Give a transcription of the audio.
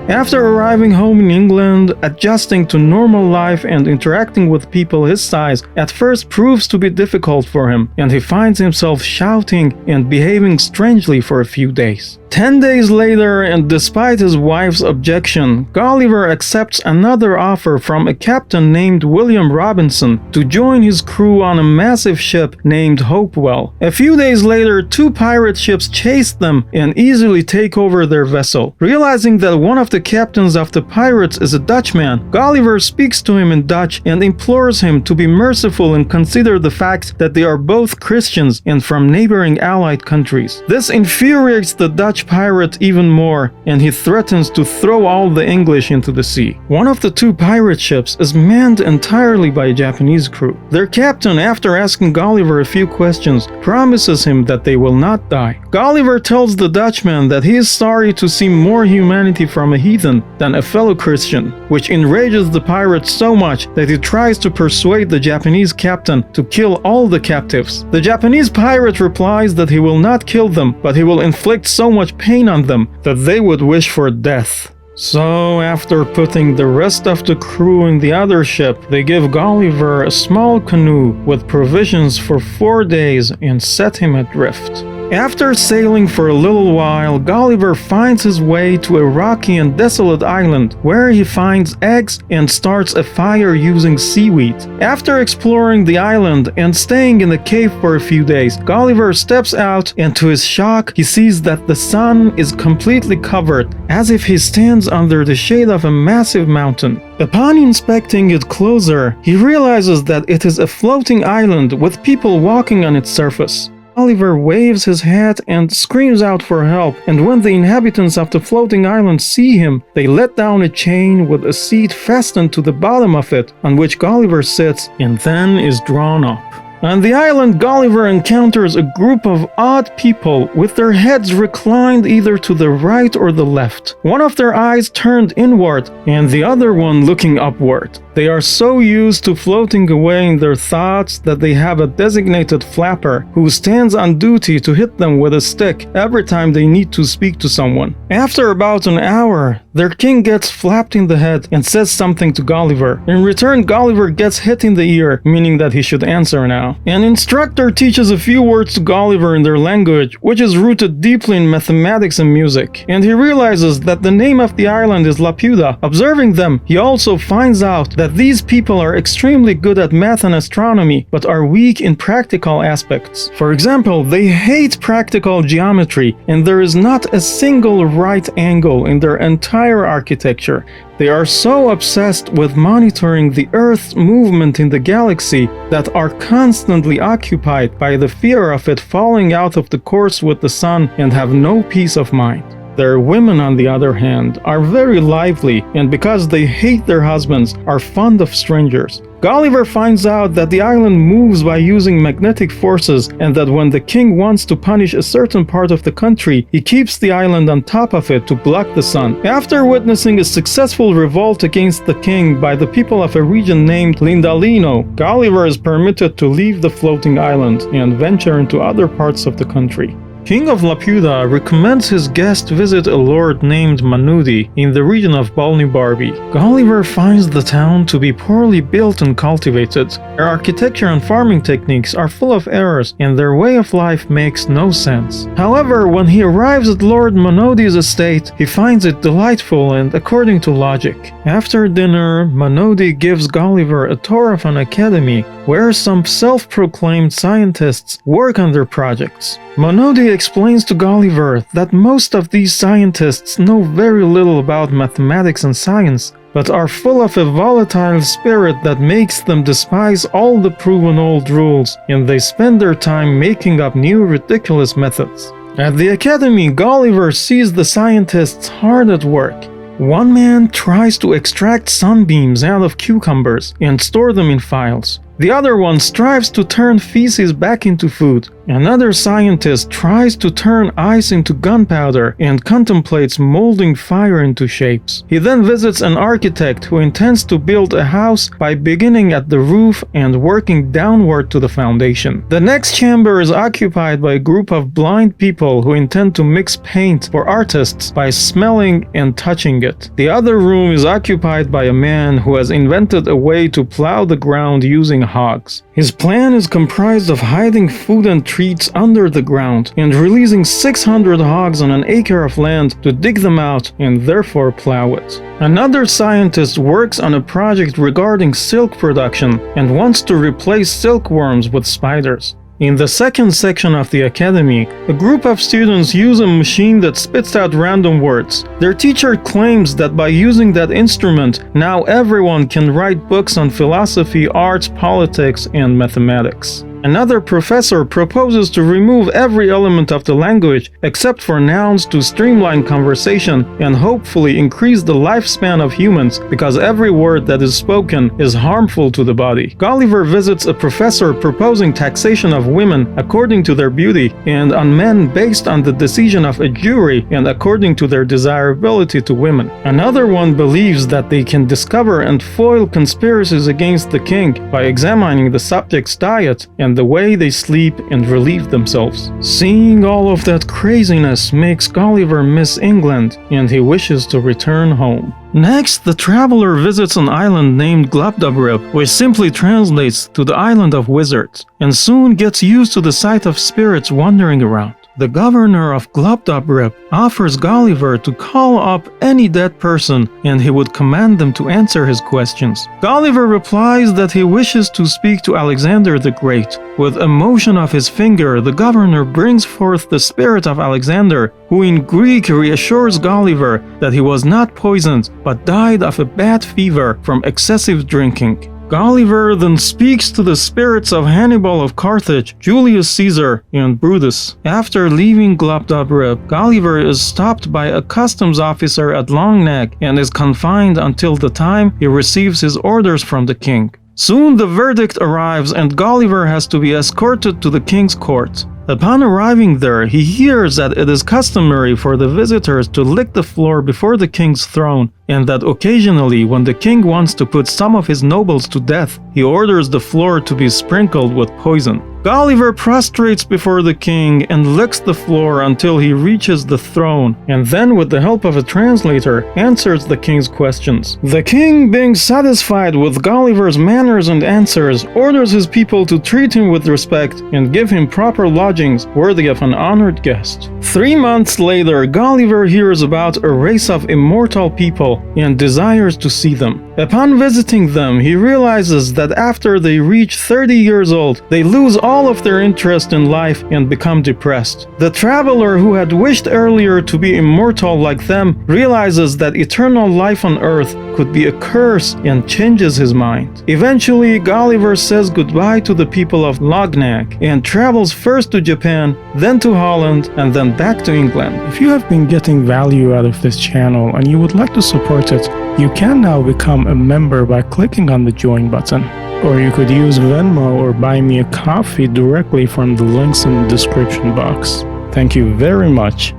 After arriving home in England, adjusting to normal life and interacting with people his size at first proves to be difficult for him, and he finds himself shouting and behaving strangely for a few days. 10 days later, and despite his wife's objection, Gulliver accepts another offer from a captain named William Robinson to join his crew on a massive ship named Hopewell. A few days later, 2 pirate ships chase them and easily take over their vessel. Realizing that one of the captains of the pirates is a Dutchman, Gulliver speaks to him in Dutch and implores him to be merciful and consider the fact that they are both Christians and from neighboring allied countries. This infuriates the Dutch pirate even more, and he threatens to throw all the English into the sea. One of the 2 pirate ships is manned entirely by a Japanese crew. Their captain, after asking Gulliver a few questions, promises him that they will not die. Gulliver tells the Dutchman that he is sorry to see more humanity from a heathen than a fellow Christian, which enrages the pirate so much that he tries to persuade the Japanese captain to kill all the captives. The Japanese pirate replies that he will not kill them, but he will inflict so much pain on them that they would wish for death. So, after putting the rest of the crew in the other ship, they give Gulliver a small canoe with provisions for 4 days and set him adrift. After sailing for a little while, Gulliver finds his way to a rocky and desolate island where he finds eggs and starts a fire using seaweed. After exploring the island and staying in a cave for a few days, Gulliver steps out and to his shock, he sees that the sun is completely covered, as if he stands under the shade of a massive mountain. Upon inspecting it closer, he realizes that it is a floating island with people walking on its surface. Gulliver waves his hat and screams out for help, and when the inhabitants of the floating island see him, they let down a chain with a seat fastened to the bottom of it, on which Gulliver sits and then is drawn up. On the island, Gulliver encounters a group of odd people with their heads reclined either to the right or the left, one of their eyes turned inward and the other one looking upward. They are so used to floating away in their thoughts that they have a designated flapper who stands on duty to hit them with a stick every time they need to speak to someone. After about an hour, their king gets flapped in the head and says something to Gulliver. In return, Gulliver gets hit in the ear, meaning that he should answer now. An instructor teaches a few words to Gulliver in their language, which is rooted deeply in mathematics and music, and he realizes that the name of the island is Laputa. Observing them, he also finds out that these people are extremely good at math and astronomy, but are weak in practical aspects. For example, they hate practical geometry, and there is not a single right angle in their entire architecture. They are so obsessed with monitoring the Earth's movement in the galaxy that are constantly occupied by the fear of it falling out of the course with the sun and have no peace of mind. Their women, on the other hand, are very lively, and because they hate their husbands, are fond of strangers. Gulliver finds out that the island moves by using magnetic forces, and that when the king wants to punish a certain part of the country, he keeps the island on top of it to block the sun. After witnessing a successful revolt against the king by the people of a region named Lindalino, Gulliver is permitted to leave the floating island and venture into other parts of the country. King of Laputa recommends his guest visit a lord named Manudi in the region of Balnibarbi. Gulliver finds the town to be poorly built and cultivated. Their architecture and farming techniques are full of errors, and their way of life makes no sense. However, when he arrives at Lord Manudi's estate, he finds it delightful and according to logic. After dinner, Manudi gives Gulliver a tour of an academy where some self-proclaimed scientists work on their projects. Manudi explains to Gulliver that most of these scientists know very little about mathematics and science, but are full of a volatile spirit that makes them despise all the proven old rules, and they spend their time making up new ridiculous methods. At the academy, Gulliver sees the scientists hard at work. One man tries to extract sunbeams out of cucumbers and store them in files. The other one strives to turn feces back into food. Another scientist tries to turn ice into gunpowder and contemplates molding fire into shapes. He then visits an architect who intends to build a house by beginning at the roof and working downward to the foundation. The next chamber is occupied by a group of blind people who intend to mix paint for artists by smelling and touching it. The other room is occupied by a man who has invented a way to plow the ground using hogs. His plan is comprised of hiding food and treats under the ground and releasing 600 hogs on an acre of land to dig them out and therefore plow it. Another scientist works on a project regarding silk production and wants to replace silkworms with spiders. In the second section of the academy, a group of students use a machine that spits out random words. Their teacher claims that by using that instrument, now everyone can write books on philosophy, arts, politics, and mathematics. Another professor proposes to remove every element of the language except for nouns to streamline conversation and hopefully increase the lifespan of humans because every word that is spoken is harmful to the body. Gulliver visits a professor proposing taxation of women according to their beauty and on men based on the decision of a jury and according to their desirability to women. Another one believes that they can discover and foil conspiracies against the king by examining the subject's diet and the way they sleep and relieve themselves. Seeing all of that craziness makes Gulliver miss England, and he wishes to return home. Next, the traveler visits an island named Glubdubrib, which simply translates to the island of wizards, and soon gets used to the sight of spirits wandering around. The governor of Glubdubrib offers Gulliver to call up any dead person and he would command them to answer his questions. Gulliver replies that he wishes to speak to Alexander the Great. With a motion of his finger, the governor brings forth the spirit of Alexander, who in Greek reassures Gulliver that he was not poisoned but died of a bad fever from excessive drinking. Gulliver then speaks to the spirits of Hannibal of Carthage, Julius Caesar, and Brutus. After leaving Glubdubrib, Gulliver is stopped by a customs officer at Longnag and is confined until the time he receives his orders from the king. Soon the verdict arrives and Gulliver has to be escorted to the king's court. Upon arriving there, he hears that it is customary for the visitors to lick the floor before the king's throne, and that occasionally when the king wants to put some of his nobles to death, he orders the floor to be sprinkled with poison. Gulliver prostrates before the king and licks the floor until he reaches the throne, and then with the help of a translator, answers the king's questions. The king, being satisfied with Gulliver's manners and answers, orders his people to treat him with respect and give him proper lodgings worthy of an honored guest. 3 months later, Gulliver hears about a race of immortal people and desires to see them. Upon visiting them, he realizes that after they reach 30 years old, they lose all of their interest in life and become depressed. The traveler who had wished earlier to be immortal like them realizes that eternal life on earth could be a curse and changes his mind. Eventually, Gulliver says goodbye to the people of Longnag and travels first to Japan, then to Holland, and then back to England. If you have been getting value out of this channel and you would like to support it, you can now become a member by clicking on the join button. Or you could use Venmo or buy me a coffee directly from the links in the description box. Thank you very much.